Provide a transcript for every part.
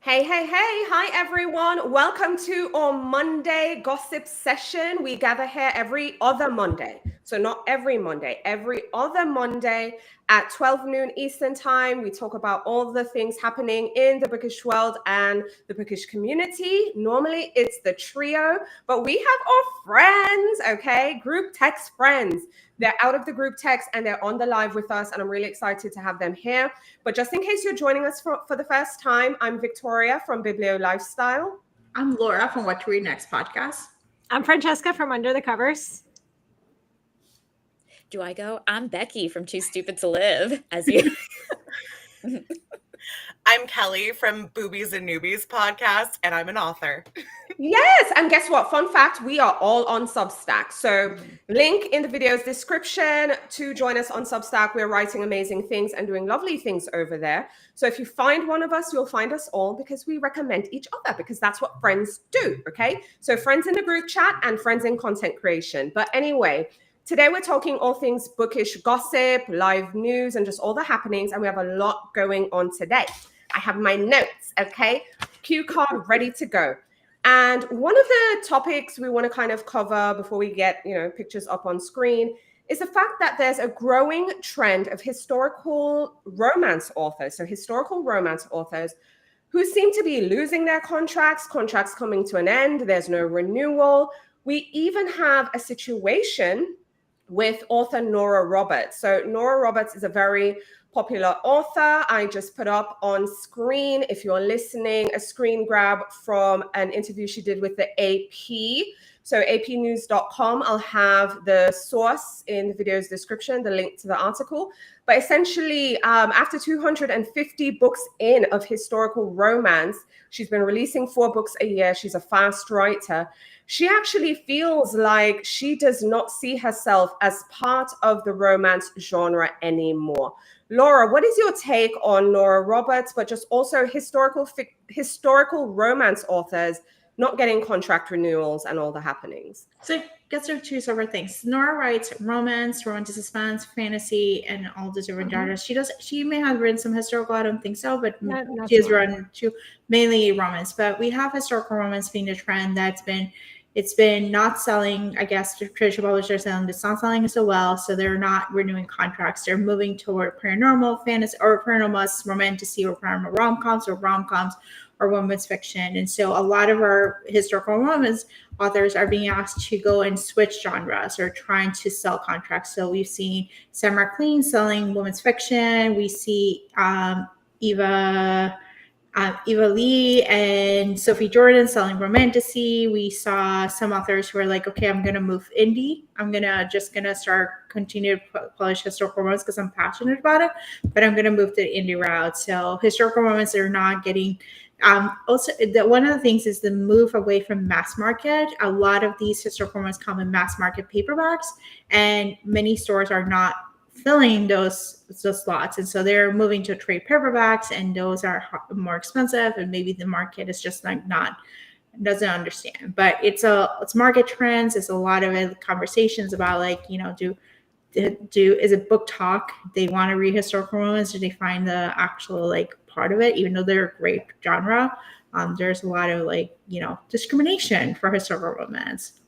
Hey, hey, hey. Hi, everyone. Welcome to our Monday gossip session. We gather here every other Monday. So, not every Monday, every other Monday at 12 noon Eastern Time. We talk about all the things happening in the bookish world and the bookish community. Normally, it's the trio, but we have our friends, okay? Group text friends. They're out of the group text and they're on the live with us. And I'm really excited to have them here. But just in case you're joining us for the first time, I'm Victoria from Biblio Lifestyle. I'm Laura from What to Read Next podcast. I'm Francesca from Under the Covers. Do I go? I'm Becky from Too Stupid to Live, as you. I'm Kelly from Boobies and Newbies podcast, and I'm an author. Yes, and guess what? Fun fact, we are all on Substack. So link in the video's description to join us on Substack. We're writing amazing things and doing lovely things over there. So if you find one of us, you'll find us all because we recommend each other because that's what friends do, okay? So friends in the group chat and friends in content creation. But anyway, today we're talking all things bookish gossip, live news, and just all the happenings. And we have a lot going on today. I have my notes, okay? Cue card ready to go. And one of the topics we want to kind of cover before we get, pictures up on screen is the fact that there's a growing trend of historical romance authors. So historical romance authors who seem to be losing their contracts coming to an end. There's no renewal. We even have a situation with author Nora Roberts. So Nora Roberts is a very popular author. I just put up on screen, if you're listening, a screen grab from an interview she did with the AP. So apnews.com, I'll have the source in the video's description, the link to the article. But essentially, after 250 books in of historical romance, she's been releasing 4 books a year. She's a fast writer. She actually feels like she does not see herself as part of the romance genre anymore. Laura, what is your take on Nora Roberts, but just also historical romance authors not getting contract renewals and all the happenings? So I guess there are 2 separate things. Nora writes romance, romantic suspense, fantasy, and all the different genres. She may have written some historical, I don't think so, but she has written mainly romance. But we have historical romance being a trend it's been not selling, I guess, traditional publishers selling, it's not selling so well, so they're not renewing contracts. They're moving toward paranormal fantasy or paranormal romantasy or paranormal rom-coms or women's fiction. And so a lot of our historical romance authors are being asked to go and switch genres or trying to sell contracts. So we've seen Sam McLean selling women's fiction. We see Eva Lee and Sophie Jordan selling romantasy. We saw some authors who are like, okay, I'm going to move indie. I'm going to continue to publish historical romance because I'm passionate about it, but I'm going to move to the indie route. So historical romance are not getting, also one of the things is the move away from mass market. A lot of these historical romance come in mass market paperbacks, and many stores are not filling those slots, and so they're moving to trade paperbacks, and those are more expensive, and maybe the market is just doesn't understand. But it's market trends. It's a lot of conversations about is it book talk? They want to read historical romance? Do they find the actual part of it, even though they're a great genre? There's a lot of discrimination for historical romance.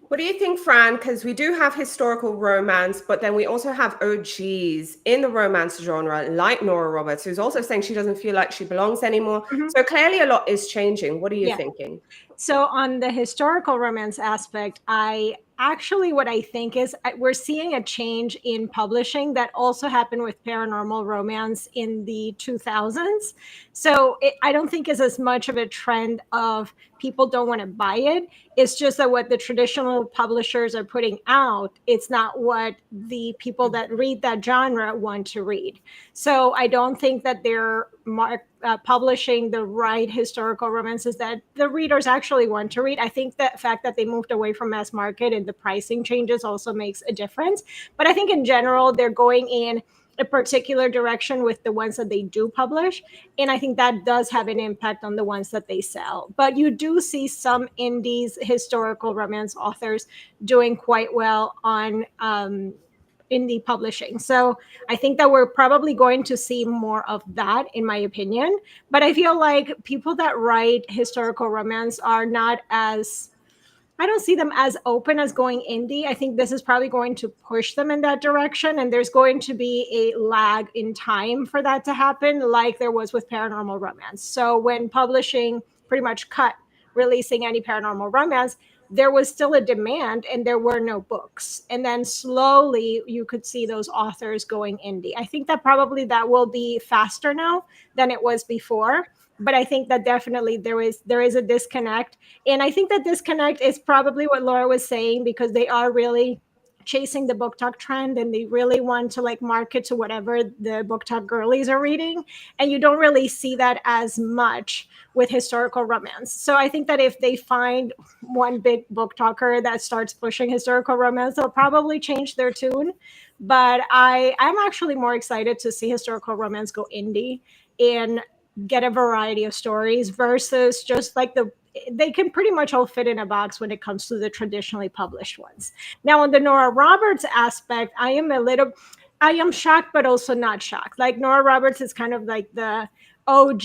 What do you think, Fran? Because we do have historical romance, but then we also have OGs in the romance genre, like Nora Roberts, who's also saying she doesn't feel like she belongs anymore. Mm-hmm. So clearly a lot is changing. What are you thinking? So on the historical romance aspect, what I think is we're seeing a change in publishing that also happened with paranormal romance in the 2000s. So I don't think it's as much of a trend of people don't want to buy it. It's just that what the traditional publishers are putting out, it's not what the people that read that genre want to read. So I don't think that they're publishing the right historical romances that the readers actually want to read. I think the fact that they moved away from mass market and the pricing changes also makes a difference. But I think in general, they're going in a particular direction with the ones that they do publish. And I think that does have an impact on the ones that they sell. But you do see some indies historical romance authors doing quite well on indie publishing. So I think that we're probably going to see more of that, in my opinion. But I feel like people that write historical romance are not as, I don't see them as open as going indie. I think this is probably going to push them in that direction. And there's going to be a lag in time for that to happen, like there was with paranormal romance. So when publishing pretty much cut releasing any paranormal romance, there was still a demand and there were no books. And then slowly you could see those authors going indie. I think that probably that will be faster now than it was before. But I think that definitely there is a disconnect. And I think that disconnect is probably what Laura was saying, because they are really chasing the book talk trend and they really want to like market to whatever the book talk girlies are reading. And you don't really see that as much with historical romance. So I think that if they find one big book talker that starts pushing historical romance, they'll probably change their tune. But I'm actually more excited to see historical romance go indie and get a variety of stories versus just like they can pretty much all fit in a box when it comes to the traditionally published ones. Now, on the Nora Roberts aspect, I am shocked, but also not shocked. Like Nora Roberts is kind of like the OG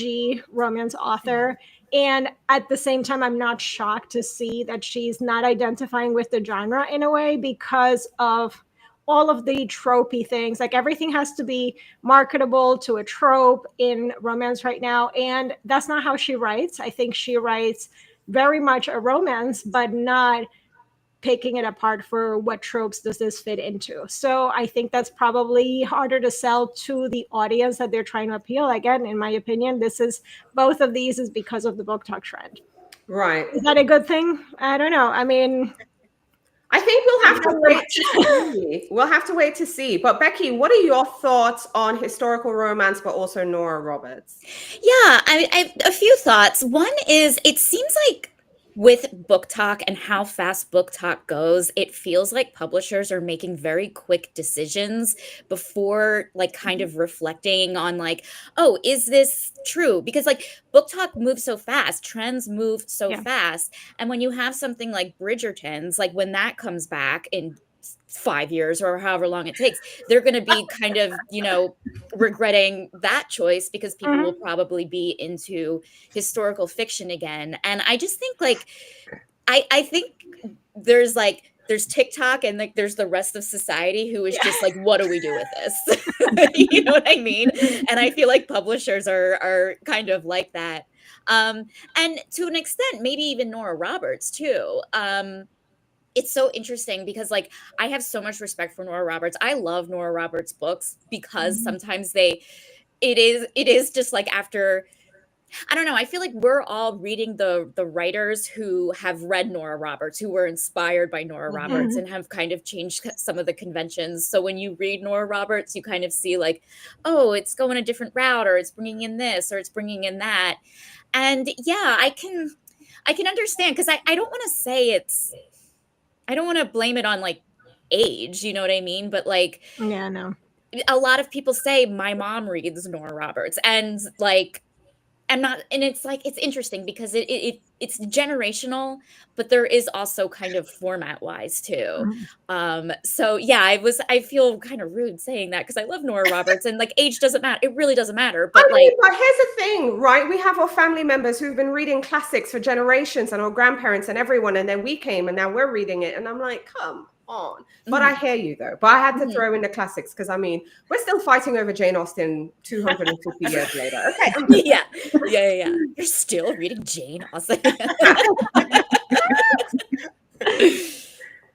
romance author. And at the same time, I'm not shocked to see that she's not identifying with the genre in a way because of all of the tropey things. Like everything has to be marketable to a trope in romance right now. And that's not how she writes. I think she writes very much a romance, but not picking it apart for what tropes does this fit into. So I think that's probably harder to sell to the audience that they're trying to appeal. Again, in my opinion, both of these is because of the book talk trend. Right. Is that a good thing? I don't know. I mean, I think we'll have to wait to see. We'll have to wait to see. But Becky, what are your thoughts on historical romance, but also Nora Roberts? Yeah, I have a few thoughts. One is it seems like with book talk and how fast book talk goes, it feels like publishers are making very quick decisions before like kind of reflecting on like, oh, is this true? Because like book talk moves so fast, trends move so fast. And when you have something like Bridgerton's, like when that comes back in 5 years or however long it takes, they're going to be kind of, regretting that choice because people will probably be into historical fiction again. And I just think like, I think there's TikTok and like there's the rest of society who is just like, what do we do with this? You know what I mean? And I feel like publishers are kind of like that. And to an extent, maybe even Nora Roberts too. It's so interesting because like I have so much respect for Nora Roberts. I love Nora Roberts books because sometimes it is just like after, I don't know, I feel like we're all reading the writers who have read Nora Roberts, who were inspired by Nora Roberts and have kind of changed some of the conventions. So when you read Nora Roberts, you kind of see like, oh, it's going a different route, or it's bringing in this, or it's bringing in that. And yeah, I can understand, because I don't want to say I don't want to blame it on like age, you know what I mean? But like, yeah, no. A lot of people say my mom reads Nora Roberts, and like, and it's like, it's interesting because it's generational, but there is also kind of format wise too. So yeah, I feel kind of rude saying that because I love Nora Roberts and like age doesn't matter. It really doesn't matter. But but here's the thing, right? We have our family members who've been reading classics for generations, and our grandparents and everyone, and then we came and now we're reading it. And I'm like, come on. But I hear you though. But I had to throw in the classics because I mean, we're still fighting over Jane Austen 250 years later. Okay. Yeah. You're still reading Jane Austen.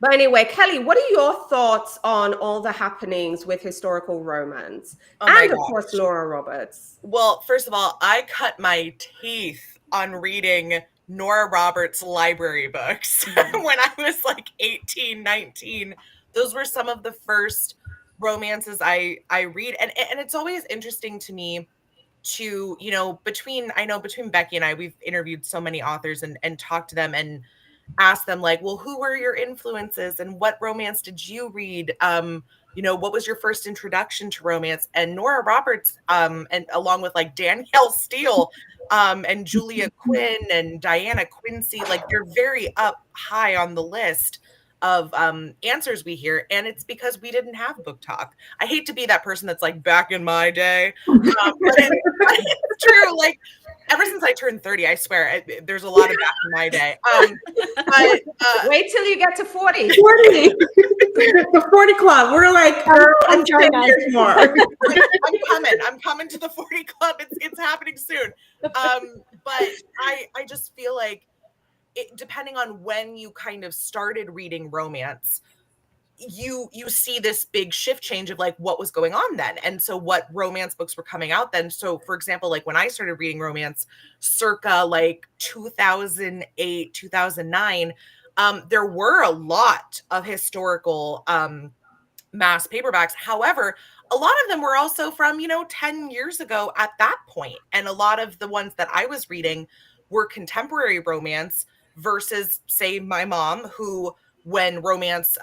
But anyway, Kelly, what are your thoughts on all the happenings with historical romance? And of course, Nora Roberts. Well, first of all, I cut my teeth on reading Nora Roberts library books when I was like 18, 19. Those were some of the first romances I read. And it's always interesting to me to, between Becky and I, we've interviewed so many authors and talked to them and asked them like, well, who were your influences and what romance did you read? What was your first introduction to romance? And Nora Roberts, and along with like Danielle Steele, and Julia Quinn and Diana Quincy, like they're very up high on the list answers we hear, and it's because we didn't have book talk. I hate to be that person that's like, back in my day, but it's true. Like, ever since I turned 30, I swear, there's a lot of back in my day. But wait till you get to 40. 40. The 40 club. We're like, girl, it's 10 years more. I'm coming to the 40 club. It's happening soon. But I just feel like, depending on when you kind of started reading romance, you see this big shift change of like what was going on then, and so what romance books were coming out then. So for example, like when I started reading romance circa like 2008 2009, there were a lot of historical mass paperbacks. However, a lot of them were also from 10 years ago at that point, and a lot of the ones that I was reading were contemporary romance versus, say, my mom, who, when romance,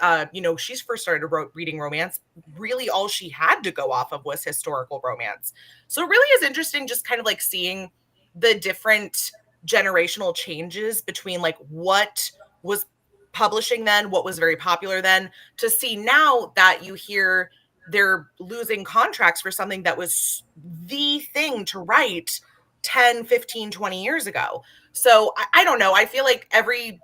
she first started reading romance, really all she had to go off of was historical romance. So it really is interesting just kind of like seeing the different generational changes between like what was publishing then, what was very popular then, to see now that you hear they're losing contracts for something that was the thing to write 10, 15, 20 years ago. So I don't know. I feel like every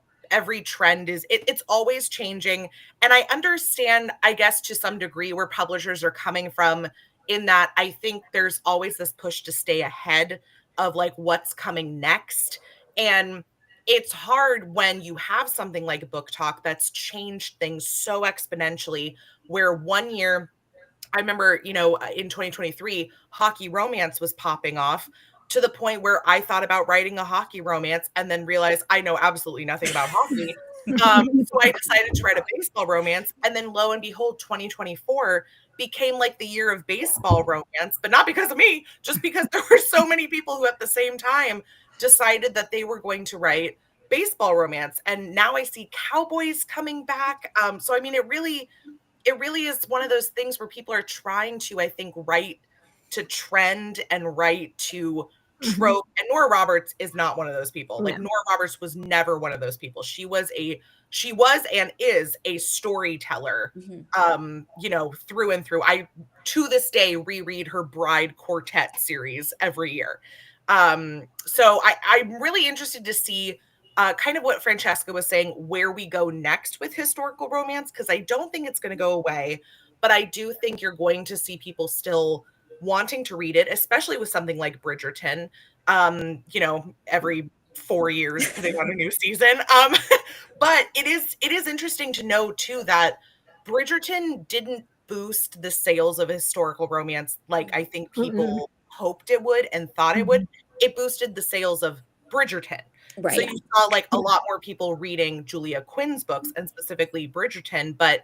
trend is it's always changing. And I understand, I guess, to some degree where publishers are coming from, in that I think there's always this push to stay ahead of like what's coming next. And it's hard when you have something like Book Talk that's changed things so exponentially, where one year, I remember, in 2023, hockey romance was popping off, to the point where I thought about writing a hockey romance and then realized I know absolutely nothing about hockey. So I decided to write a baseball romance. And then lo and behold, 2024 became like the year of baseball romance, but not because of me, just because there were so many people who at the same time decided that they were going to write baseball romance. And now I see cowboys coming back. So, I mean, it really is one of those things where people are trying to, I think, write to trend and write to trope. And Nora Roberts is not one of those people. Like, Nora Roberts was never one of those people. She was and is a storyteller, through and through. I, to this day, reread her Bride Quartet series every year. So I'm really interested to see kind of what Francesca was saying, where we go next with historical romance, because I don't think it's going to go away, but I do think you're going to see people still wanting to read it, especially with something like Bridgerton, every 4 years putting on a new season. But it is interesting to know too that Bridgerton didn't boost the sales of historical romance like I think people hoped it would and thought it would. It boosted the sales of Bridgerton. Right. So you saw like a lot more people reading Julia Quinn's books, and specifically Bridgerton, but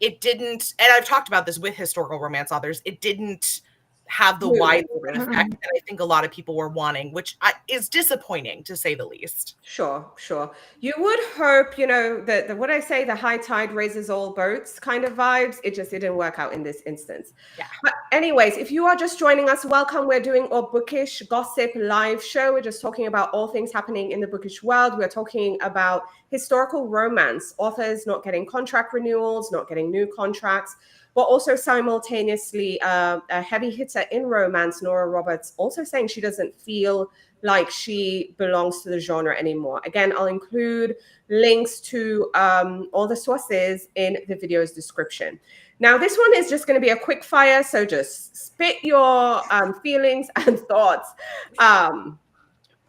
it didn't, and I've talked about this with historical romance authors, it didn't have the widespread effect that I think a lot of people were wanting, which is disappointing to say the least. Sure. You would hope, that what I say, the high tide raises all boats kind of vibes. It didn't work out in this instance. Yeah. But anyways, if you are just joining us, welcome. We're doing our bookish gossip live show. We're just talking about all things happening in the bookish world. We're talking about historical romance, authors not getting contract renewals, not getting new contracts, but also simultaneously a heavy hitter in romance, Nora Roberts, also saying she doesn't feel like she belongs to the genre anymore. Again, I'll include links to all the sources in the video's description. Now, this one is just going to be a quick fire, so just spit your feelings and thoughts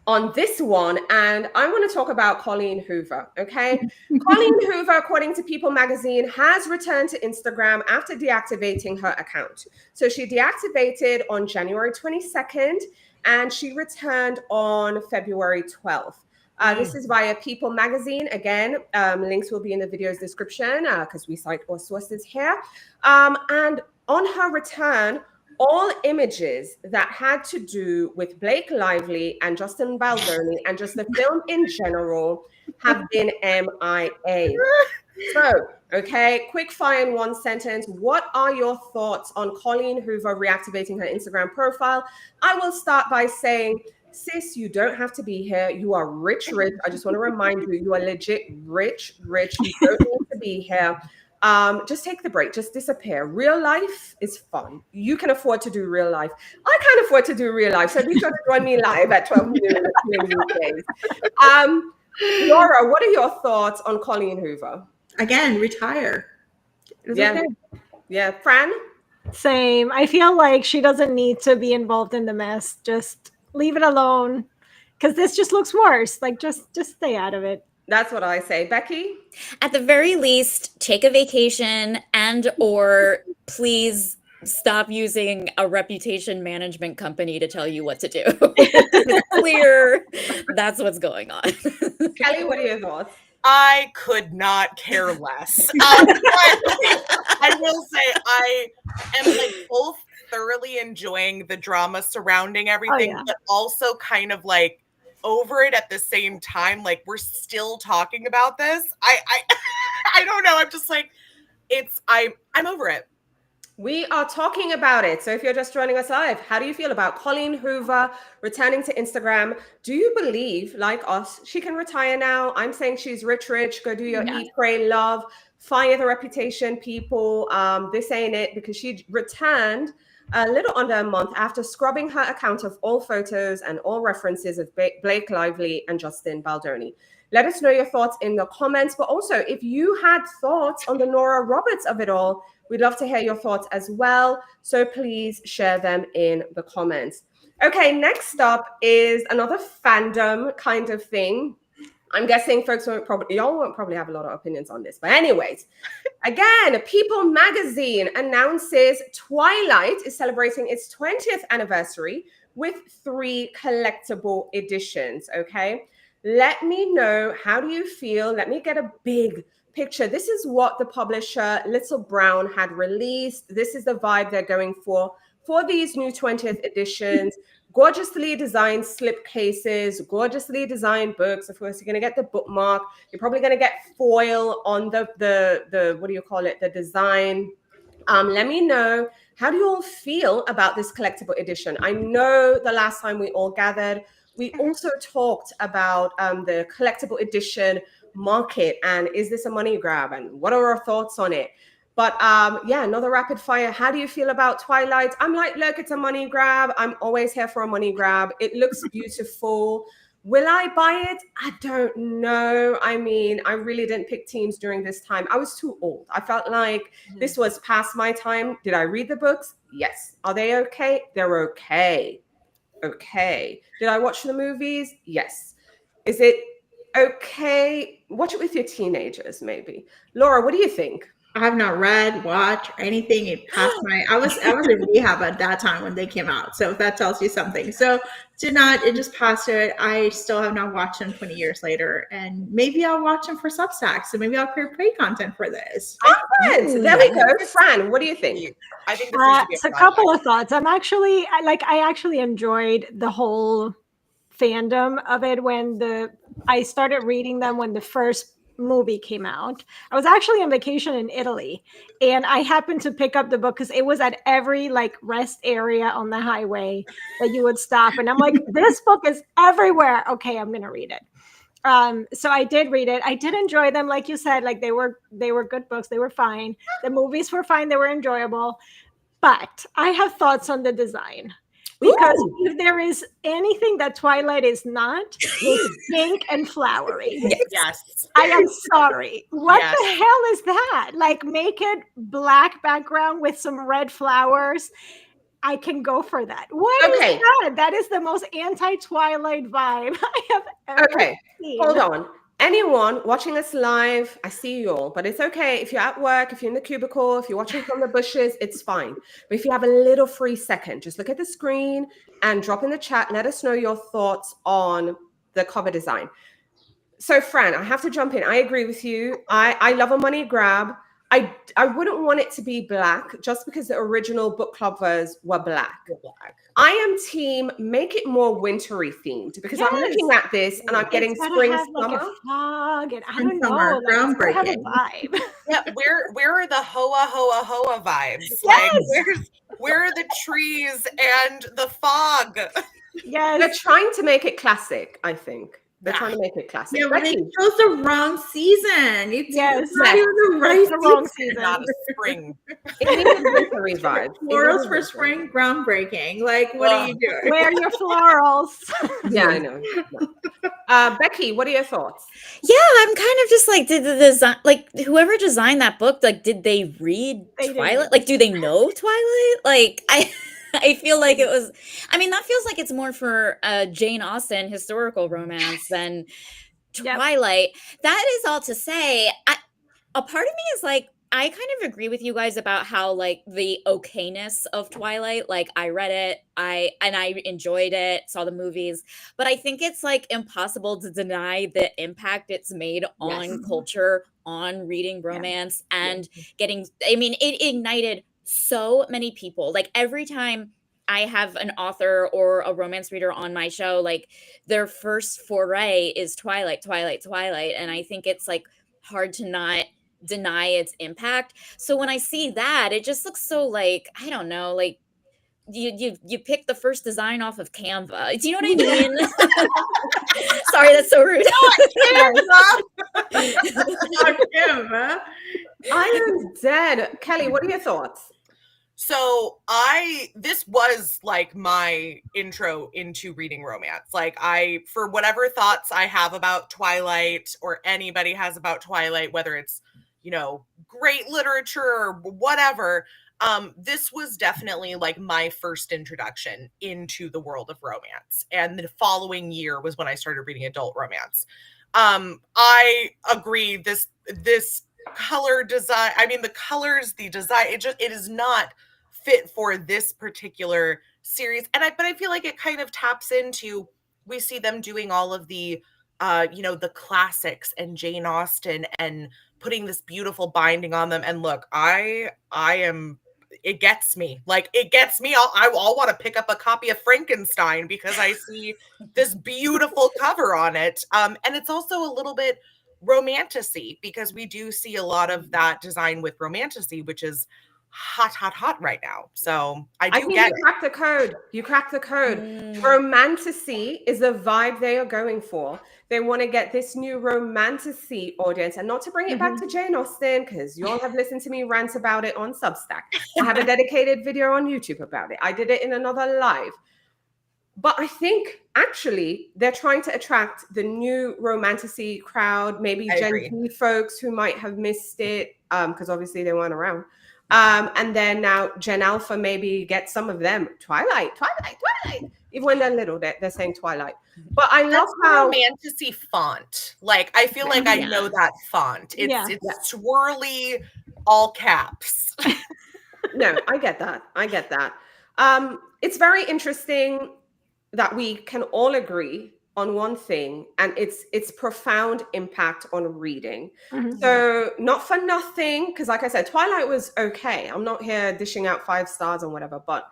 on this one. And I want to talk about Colleen Hoover, okay? Colleen Hoover, according to People magazine, has returned to Instagram after deactivating her account. So she deactivated on January 22nd, and she returned on February 12th. This is via People magazine. Again, links will be in the video's description because we cite our sources here. And on her return, all images that had to do with Blake Lively and Justin Baldoni and just the film in general have been MIA. So, okay, quick fire in one sentence. What are your thoughts on Colleen Hoover reactivating her Instagram profile? I will start by saying, sis, you don't have to be here. You are rich. I just want to remind you, you are legit rich. You don't need to be here. Just take the break, just disappear. Real life is fun. You can afford to do real life. I can't afford to do real life, so be sure to join me live at 12 noon weekdays. Nora, what are your thoughts on Colleen Hoover? Again, retire. It's Yeah. okay. Yeah, Fran? Same. I feel like she doesn't need to be involved in the mess. Just leave it alone, because this just looks worse. Like, just stay out of it. That's what I say. Becky? At the very least, take a vacation and or please stop using a reputation management company to tell you what to do. It's clear that's what's going on. Kelly, what are your thoughts? I could not care less. I will say I am like both thoroughly enjoying the drama surrounding everything, but also kind of like over it at the same time. Like, we're still talking about this. I don't know. I'm just like, I'm over it. We are talking about it. So if you're just joining us live, how do you feel about Colleen Hoover returning to Instagram? Do you believe, like us, she can retire now? I'm saying she's rich. Go do your eat, pray, love, fire the reputation, people. This ain't it, because she returned a little under a month after scrubbing her account of all photos and all references of Blake Lively and Justin Baldoni. Let us know your thoughts in the comments. But also, if you had thoughts on the Nora Roberts of it all, we'd love to hear your thoughts as well. So please share them in the comments. Okay, next up is another fandom kind of thing. I'm guessing folks y'all won't probably have a lot of opinions on this. But anyways, again, People magazine announces Twilight is celebrating its 20th anniversary with 3 collectible editions, okay? Let me know, how do you feel? Let me get a big picture. This is what the publisher Little Brown had released. This is the vibe they're going for these new 20th editions. Gorgeously designed slip cases, gorgeously designed books. Of course, you're going to get the bookmark. You're probably going to get foil on the what do you call it, the design. Let me know, how do you all feel about this collectible edition? I know the last time we all gathered, we also talked about the collectible edition market and is this a money grab and what are our thoughts on it? But yeah, another rapid fire. How do you feel about Twilight? I'm like, look, it's a money grab. I'm always here for a money grab. It looks beautiful. Will I buy it? I don't know. I mean, I really didn't pick teams during this time. I was too old. I felt like this was past my time. Did I read the books? Yes. Are they okay? They're okay. Okay. Did I watch the movies? Yes. Is it okay? Watch it with your teenagers, maybe. Laura, what do you think? I have not read, watched, or anything. It passed I was in rehab at that time when they came out. So if that tells you something. So it just passed it. I still have not watched them 20 years later. And maybe I'll watch them for Substack. So maybe I'll create paid content for this. There we go. Fran, what do you think? I think this it's a couple of thoughts. I actually enjoyed the whole fandom of it when I started reading them when the first movie came out. I was actually on vacation in Italy and I happened to pick up the book because it was at every like rest area on the highway that you would stop, and I'm like, this book is everywhere. Okay, I'm gonna read it. So I did read it. I did enjoy them, like you said. Like they were good books. They were fine. The movies were fine. They were enjoyable. But I have thoughts on the design. Because if there is anything that Twilight is not, it's pink and flowery. Yes. I am sorry. What the hell is that? Like, make it black background with some red flowers. I can go for that. What is that? That is the most anti-Twilight vibe I have ever seen. Hold on. Anyone watching us live, I see you all, but it's okay. If you're at work, if you're in the cubicle, if you're watching from the bushes, it's fine. But if you have a little free second, just look at the screen and drop in the chat. Let us know your thoughts on the cover design. So Fran, I have to jump in. I agree with you. I love a money grab. I wouldn't want it to be black just because the original book covers were black. I am team make it more wintry themed because I'm looking at this and I'm getting spring, summer. Like a fog and I don't know. Like, have a vibe. Yeah, where are the hoa hoa hoa vibes? Yes. Like where are the trees and the fog? Yes. They're trying to make it classic, I think. They're trying to make it classic. Yeah, but they Becky, chose the wrong season. It's Yes. not even the right It's the wrong season. season. Not a spring. it needed wintery vibe. Florals for spring, groundbreaking. Like, what are you doing? Wear your florals. Yeah, I know. Becky, what are your thoughts? Yeah, I'm kind of just like, did the design, like whoever designed that book, like, did they read They Twilight? didn't. Like, do they know Twilight? Like, I feel like it was. I mean, that feels like it's more for Jane Austen historical romance than Yep. Twilight. That is all to say, a part of me is like, I kind of agree with you guys about how like the okayness of Twilight. Like, I read it, I enjoyed it, saw the movies, but I think it's like impossible to deny the impact it's made on culture, on reading romance, and getting. I mean, it ignited so many people. Like, every time I have an author or a romance reader on my show, like, their first foray is Twilight, and I think it's like hard to not deny its impact. So when I see that, it just looks so like, I don't know, like you pick the first design off of Canva. Do you know what I mean? Sorry, that's so rude. Canva. I am dead. Kelly, what are your thoughts? So this was like my intro into reading romance. Like, for whatever thoughts I have about Twilight, or anybody has about Twilight, whether it's, great literature or whatever, this was definitely like my first introduction into the world of romance. And the following year was when I started reading adult romance. I agree. This color design, I mean, the colors, the design, it is not fit for this particular series. But I feel like it kind of taps into, we see them doing all of the the classics and Jane Austen and putting this beautiful binding on them. And look, I am, it gets me. Like, it gets me. I'll want to pick up a copy of Frankenstein because I see this beautiful cover on it. And it's also a little bit romantasy, because we do see a lot of that design with romantasy, which is hot right now. So I think you cracked the code. You cracked the code. Romantasy is the vibe they are going for. They want to get this new romantasy audience, and not to bring it back to Jane Austen, because you all have listened to me rant about it on Substack. I have a dedicated video on YouTube about it. I did it in another live. But I think actually they're trying to attract the new romantasy crowd, maybe Gen Z folks who might have missed it, because obviously they weren't around. And then now Gen Alpha maybe get some of them. Twilight. Even when they're little, they're saying Twilight. But I love how romantasy font. Like, I feel like I know that font. It's swirly, all caps. No, I get that. It's very interesting that we can all agree on one thing, and it's profound impact on reading. So not for nothing, because like I said, Twilight was okay. I'm not here dishing out 5 stars and whatever, but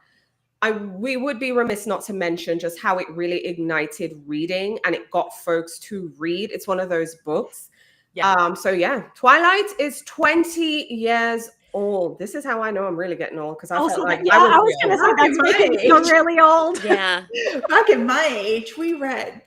we would be remiss not to mention just how it really ignited reading, and it got folks to read. It's one of those books. Twilight is 20 years old. This is how I know I'm really getting old, because I felt like I was going to say that's making me feel really old. Yeah. Back in my age, we read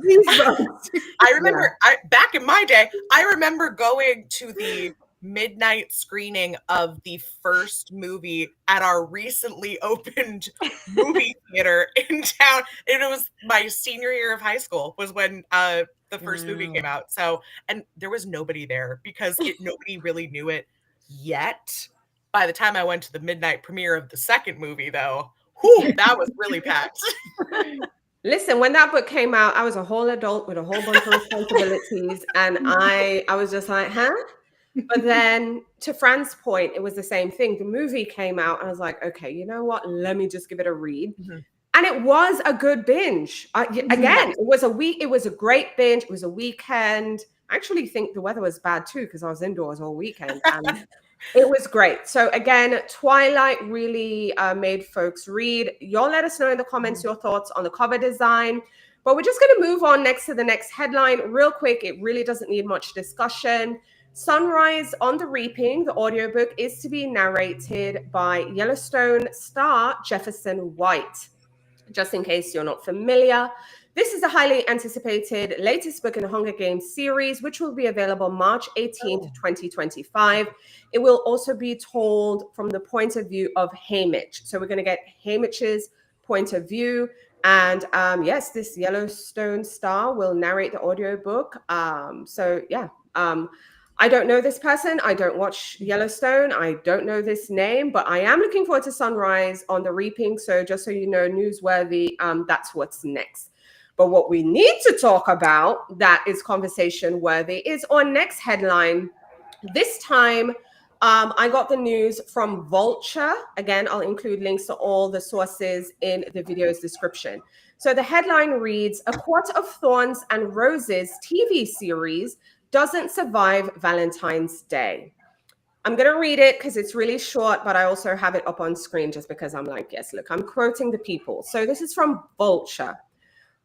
these books. I remember back in my day, I remember going to the midnight screening of the first movie at our recently opened movie theater in town. And it was my senior year of high school was when the first movie came out. So, and there was nobody there because nobody really knew it yet. By the time I went to the midnight premiere of the second movie, though, that was really packed. Listen, when that book came out, I was a whole adult with a whole bunch of responsibilities, and I was just like, huh? But then, to Fran's point, it was the same thing. The movie came out, and I was like, okay, you know what? Let me just give it a read. And it was a good binge. Again, it was a week. It was a great binge. It was a weekend. I actually think the weather was bad too, because I was indoors all weekend. And it was great. So again, Twilight really made folks read. Y'all let us know in the comments your thoughts on the cover design. But we're just going to move on next to the next headline real quick. It really doesn't need much discussion. Sunrise on the Reaping, the audiobook, is to be narrated by Yellowstone star Jefferson White. Just in case you're not familiar, this is a highly anticipated latest book in the Hunger Games series, which will be available March 18th, 2025. It will also be told from the point of view of Haymitch. So we're going to get Haymitch's point of view. And yes, this Yellowstone star will narrate the audiobook. I don't know this person. I don't watch Yellowstone. I don't know this name, but I am looking forward to Sunrise on the Reaping. So just so you know, newsworthy, that's what's next. But what we need to talk about that is conversation worthy is our next headline. This time, I got the news from Vulture. Again, I'll include links to all the sources in the video's description. So the headline reads, A Court of Thorns and Roses TV series doesn't survive Valentine's Day. I'm going to read it because it's really short, but I also have it up on screen just because I'm like, yes, look, I'm quoting the people. So this is from Vulture.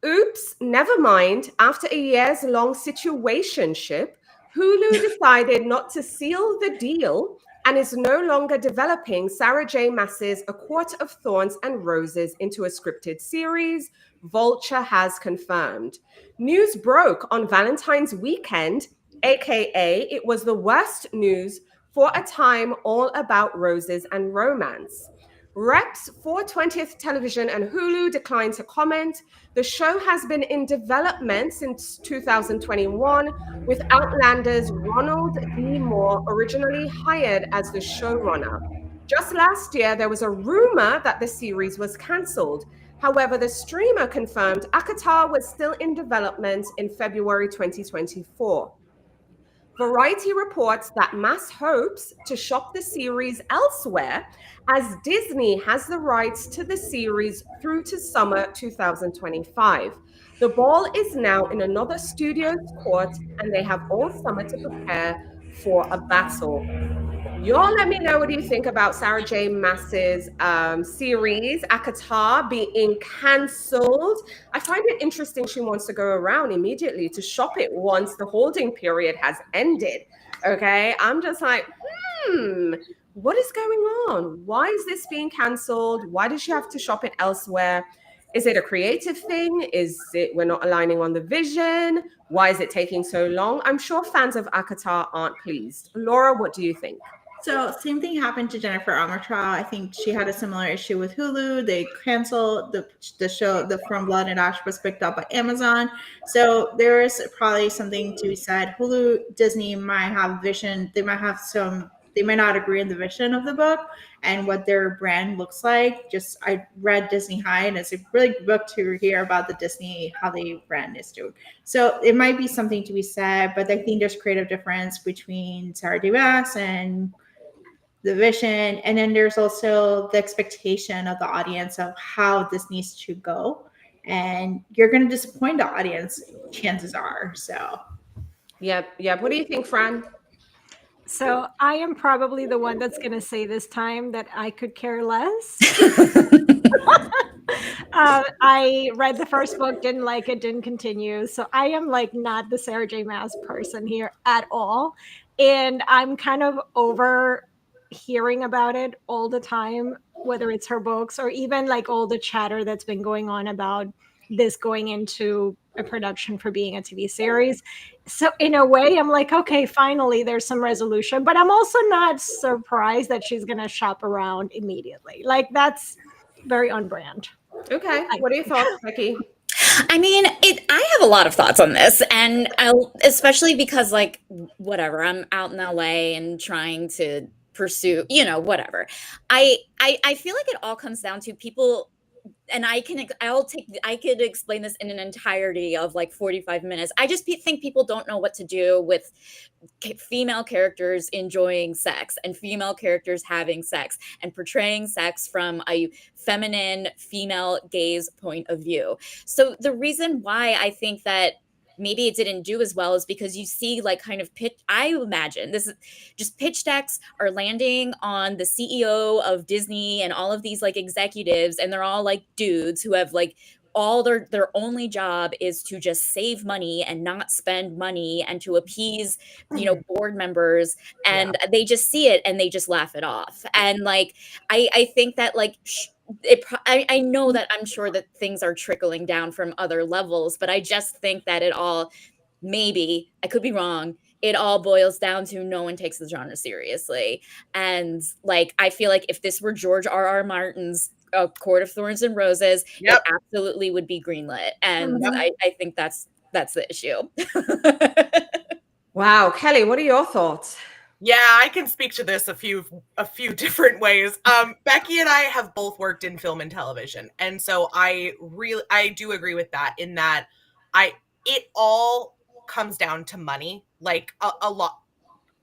Oops, never mind. After a years-long situationship, Hulu decided not to seal the deal and is no longer developing Sarah J. Maas's A Court of Thorns and Roses into a scripted series, Vulture has confirmed. News broke on Valentine's weekend, aka it was the worst news for a time all about roses and romance. Reps for 20th Television and Hulu declined to comment. The show has been in development since 2021, with Outlander's Ronald D. Moore originally hired as the showrunner. Just last year, there was a rumor that the series was cancelled. However, the streamer confirmed ACOTAR was still in development in February 2024. Variety reports that Maas hopes to shop the series elsewhere, as Disney has the rights to the series through to summer 2025. The ball is now in another studio's court, and they have all summer to prepare for a battle. Y'all let me know what you think about Sarah J. Maas's series, ACOTAR, being cancelled. I find it interesting she wants to go around immediately to shop it once the holding period has ended. Okay, I'm just like, what is going on? Why is this being cancelled? Why does she have to shop it elsewhere? Is it a creative thing? Is it we're not aligning on the vision? Why is it taking so long? I'm sure fans of ACOTAR aren't pleased. Laura, what do you think? So same thing happened to Jennifer Armentrout. I think she had a similar issue with Hulu. They canceled the show. The From Blood and Ash was picked up by Amazon. So there is probably something to be said. Hulu, Disney might have vision. They might have some. They might not agree on the vision of the book and what their brand looks like. I read Disney High, and it's a really good book to hear about the Disney, how the brand is doing. So it might be something to be said, but I think there's creative difference between Sarah J. Maas and the vision, and then there's also the expectation of the audience of how this needs to go, and you're going to disappoint the audience, chances are. So Yep. What do you think, Fran? So I am probably the one that's going to say this time that I could care less. I read the first book, didn't like it, didn't continue. So I am like not the Sarah J. Maas person here at all. And I'm kind of over hearing about it all the time, whether it's her books or even like all the chatter that's been going on about this going into a production for being a TV series. So in a way, I'm like, okay, finally there's some resolution, but I'm also not surprised that she's going to shop around immediately. Like that's very on brand. Okay. What are your thoughts, Becky? I mean, I have a lot of thoughts on this, and especially because, like, whatever, I'm out in LA and trying to pursue, whatever. I feel like it all comes down to people, and I could explain this in an entirety of like 45 minutes. I just think people don't know what to do with female characters enjoying sex and female characters having sex and portraying sex from a feminine female gaze point of view. So the reason why I think that maybe it didn't do as well is because you see like kind of I imagine this is just pitch decks are landing on the CEO of Disney and all of these like executives, and they're all like dudes who have like all their only job is to just save money and not spend money and to appease, board members, and they just see it and they just laugh it off. And like, I think that like I know that I'm sure that things are trickling down from other levels, but I just think that it all, maybe, I could be wrong, it all boils down to no one takes the genre seriously. And like, I feel like if this were George R.R. Martin's Court of Thorns and Roses, it absolutely would be greenlit. And I think that's the issue. Wow. Kelly, what are your thoughts? Yeah, I can speak to this a few different ways. Becky and I have both worked in film and television, and so I do agree with that, in that it all comes down to money, like a lot,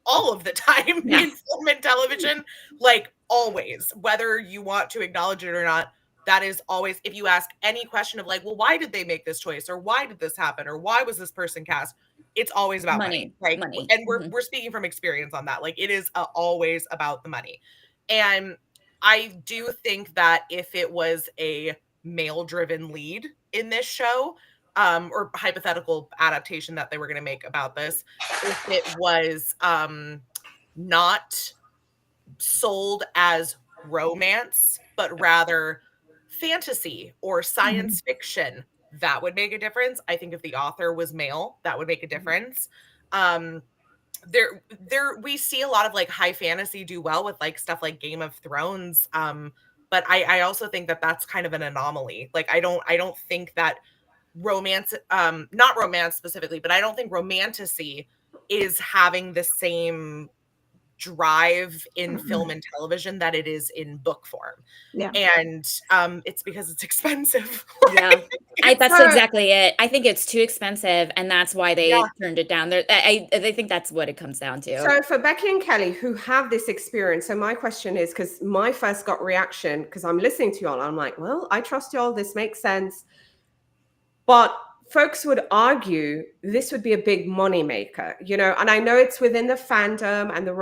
all of the time in film and television, like always, whether you want to acknowledge it or not. That is always, if you ask any question of like, well, why did they make this choice, or why did this happen, or why was this person cast? It's always about money. Like, money. And we're speaking from experience on that. Like, it is always about the money. And I do think that if it was a male-driven lead in this show, or hypothetical adaptation that they were going to make about this, if it was not sold as romance, but rather fantasy or science fiction, that would make a difference. I think if the author was male, that would make a difference. There we see a lot of like high fantasy do well with like stuff like Game of Thrones, but I also think that that's kind of an anomaly. Like, I don't think that romance, not romance specifically, but I don't think romantasy is having the same drive in film and television that it is in book form. And it's because it's expensive. That's exactly it. I think it's too expensive, and that's why they turned it down. I think that's what it comes down to. So for Becky and Kelly, who have this experience, so my question is, because my first gut reaction, because I'm listening to y'all, I'm like, well, I trust y'all, this makes sense. But folks would argue this would be a big money maker, you know, and I know it's within the fandom and the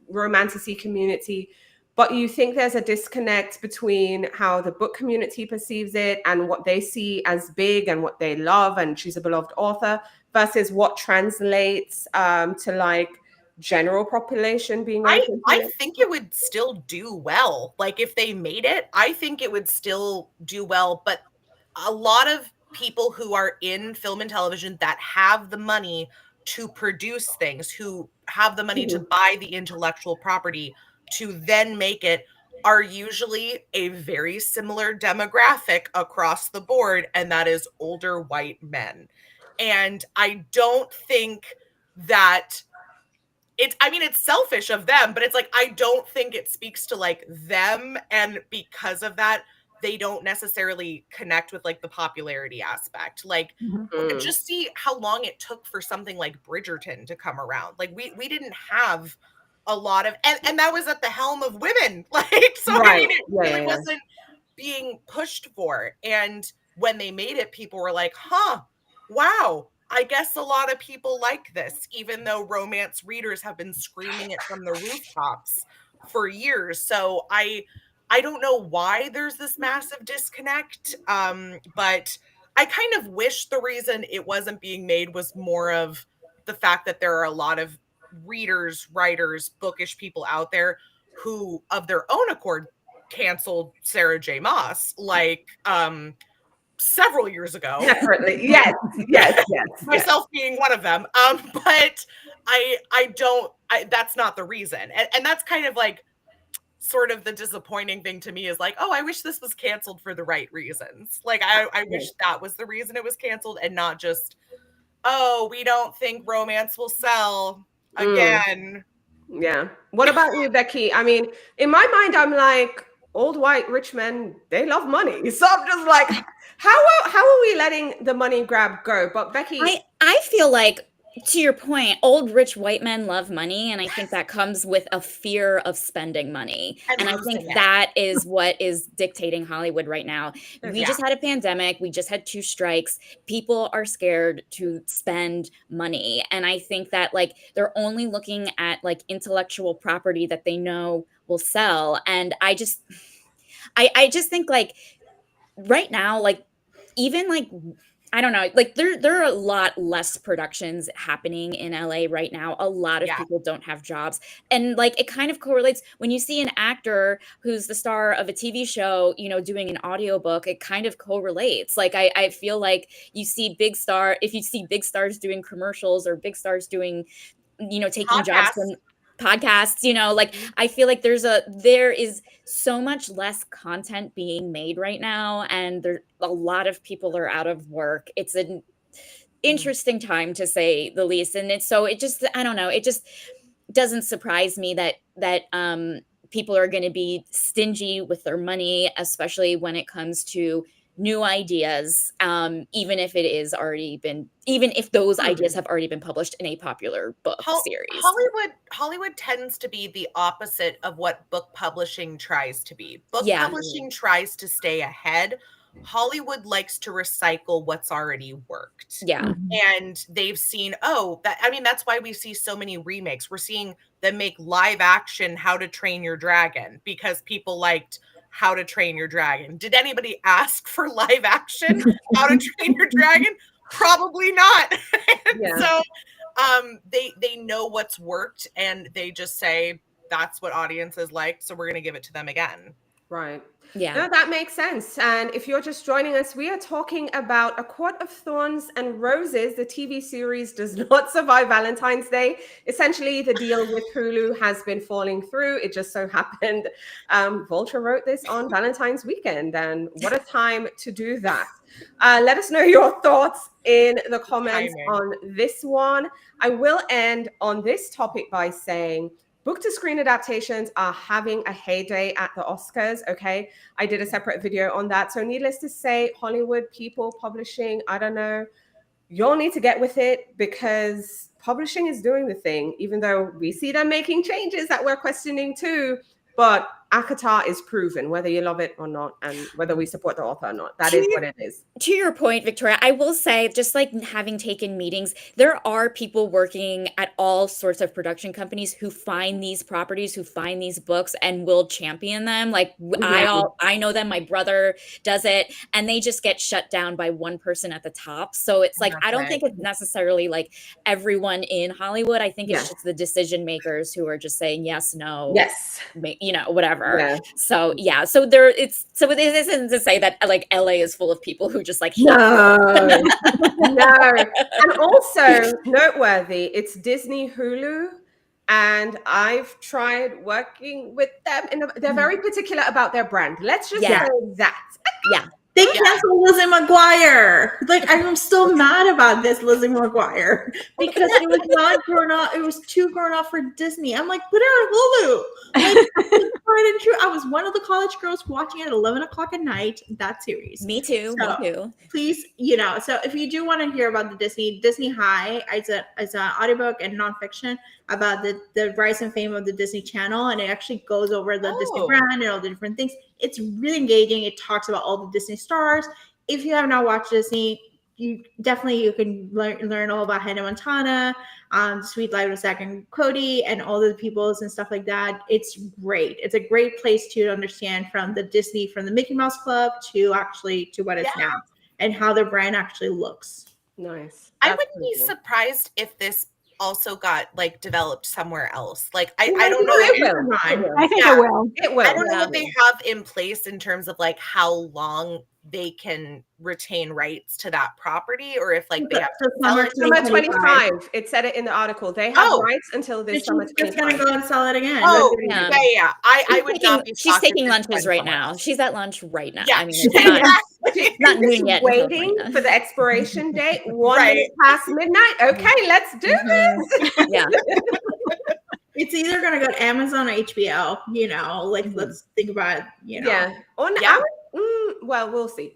romantasy community, but you think there's a disconnect between how the book community perceives it and what they see as big and what they love, and she's a beloved author, versus what translates to like general population being open to I it? think it would still do well. Like, if they made it, I think it would still do well. But a lot of people who are in film and television that have the money to produce things, who have the money to buy the intellectual property to then make it, are usually a very similar demographic across the board, and that is older white men. And I don't think that it's selfish of them, but it's like, I don't think it speaks to like them, and because of that, they don't necessarily connect with like the popularity aspect. Like, just see how long it took for something like Bridgerton to come around. Like, we didn't have a lot of, and that was at the helm of women. Like, so I mean, it really wasn't being pushed for. And when they made it, people were like, wow, I guess a lot of people like this, even though romance readers have been screaming it from the rooftops for years. So I don't know why there's this massive disconnect, but I kind of wish the reason it wasn't being made was more of the fact that there are a lot of readers, writers, bookish people out there who, of their own accord, canceled Sarah J. Maas, like several years ago. Separately, yes. Myself being one of them. But that's not the reason. And that's kind of like sort of the disappointing thing to me, is like, oh, I wish this was canceled for the right reasons. Like, I wish that was the reason it was canceled, and not just, oh, we don't think romance will sell again. Yeah. What about you, Becky? I mean, in my mind, I'm like, old white rich men, they love money. So I'm just like, how are we letting the money grab go? But Becky, I feel like, to your point, old rich white men love money, and I think that comes with a fear of spending money. And I think that is what is dictating Hollywood right now. We just had a pandemic. We just had 2 strikes. People are scared to spend money. And I think that like they're only looking at like intellectual property that they know will sell. And I just think like right now, like even like I don't know, like there are a lot less productions happening in LA right now. A lot of people don't have jobs. And like it kind of correlates when you see an actor who's the star of a TV show, you know, doing an audiobook, it kind of correlates. Like I feel like if you see big stars doing commercials or big stars doing, you know, taking jobs from podcasts, you know, like I feel like there is so much less content being made right now, and a lot of people are out of work. It's an interesting time to say the least, and it just, I don't know, it just doesn't surprise me that people are going to be stingy with their money, especially when it comes to new ideas, even if those ideas have already been published in a popular book series. Hollywood tends to be the opposite of what book publishing tries to be. Book publishing tries to stay ahead. Hollywood likes to recycle what's already worked. Yeah. And they've seen, that's why we see so many remakes. We're seeing them make live action How to Train Your Dragon because people liked How to Train Your Dragon. Did anybody ask for live action How to Train Your Dragon? Probably not. So they know what's worked, and they just say that's what audiences like, so we're going to give it to them again. Right. Yeah. No, that makes sense. And if you're just joining us, we are talking about A Court of Thorns and Roses. The TV series does not survive Valentine's Day. Essentially, the deal with Hulu has been falling through. It just so happened Vulture wrote this on Valentine's weekend, and what a time to do that. Let us know your thoughts in the comments on this one. I will end on this topic by saying book to screen adaptations are having a heyday at the Oscars. Okay. I did a separate video on that. So needless to say, Hollywood people, publishing, I don't know, you'll need to get with it because publishing is doing the thing, even though we see them making changes that we're questioning too. But ACOTAR is proven, whether you love it or not, and whether we support the author or not. That is what it is. To your point, Victoria, I will say, just like having taken meetings, there are people working at all sorts of production companies who find these properties, who find these books, and will champion them. Like I know them. My brother does it, and they just get shut down by one person at the top. So it's like I don't think it's necessarily like everyone in Hollywood. I think it's just the decision makers who are just saying yes, no, you know, whatever. So this isn't to say that like LA is full of people who just like no. And also noteworthy, it's Disney Hulu, and I've tried working with them, and they're very particular about their brand. Let's just say that. They canceled Lizzie McGuire. Like, I'm still mad about this Lizzie McGuire because it was not grown up. It was too grown up for Disney. I'm like, put it on Hulu. Like, and true. I was one of the college girls watching at 11 o'clock at night that series. Me too. Please, you know. So if you do want to hear about the Disney High, it's an audiobook and nonfiction about the rise and fame of the Disney Channel, and it actually goes over the Disney brand and all the different things. It's really engaging. It talks about all the Disney stars. If you have not watched Disney, you can learn all about Hannah Montana, Sweet Life of Zack and Cody, and all the peoples and stuff like that. It's great. It's a great place to understand from the Mickey Mouse Club to what it's now and how their brand actually looks. Nice. I wouldn't be surprised if this also got like developed somewhere else. Like I don't know. I think it will. It will. I don't know what they have in place in terms of like how long they can retain rights to that property, or if like they have summer 2025. It said it in the article. They have rights until this summer 2025. She's gonna go and sell it again. I would not be. She's taking lunches right now. She's at lunch right now. Yeah, I mean, it's not noon yet. Waiting for the expiration date. 1 minute past midnight. Okay, let's do this. Yeah. It's either gonna go to Amazon or HBO. You know, like let's think about it. You know. Yeah. Well, we'll see.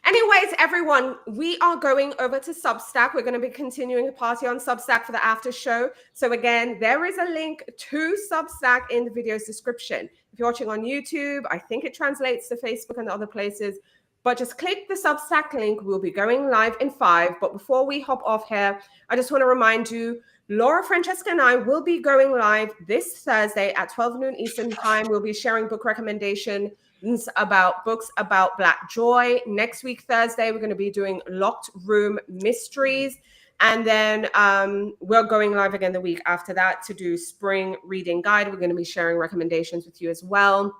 Anyways, everyone, we are going over to Substack. We're going to be continuing the party on Substack for the after show. So again, there is a link to Substack in the video's description. If you're watching on YouTube, I think it translates to Facebook and other places. But just click the Substack link. We'll be going live in 5. But before we hop off here, I just want to remind you, Laura, Francesca, and I will be going live this Thursday at 12 noon Eastern time. We'll be sharing book recommendations about books about Black joy. Next week, Thursday, we're going to be doing Locked Room Mysteries. And then we're going live again the week after that to do Spring Reading Guide. We're going to be sharing recommendations with you as well.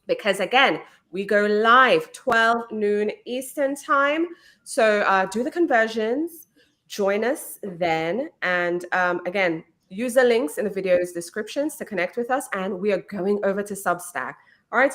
Because again, we go live 12 noon Eastern time. So do the conversions. Join us then. And again, use the links in the video's descriptions to connect with us. And we are going over to Substack. All right.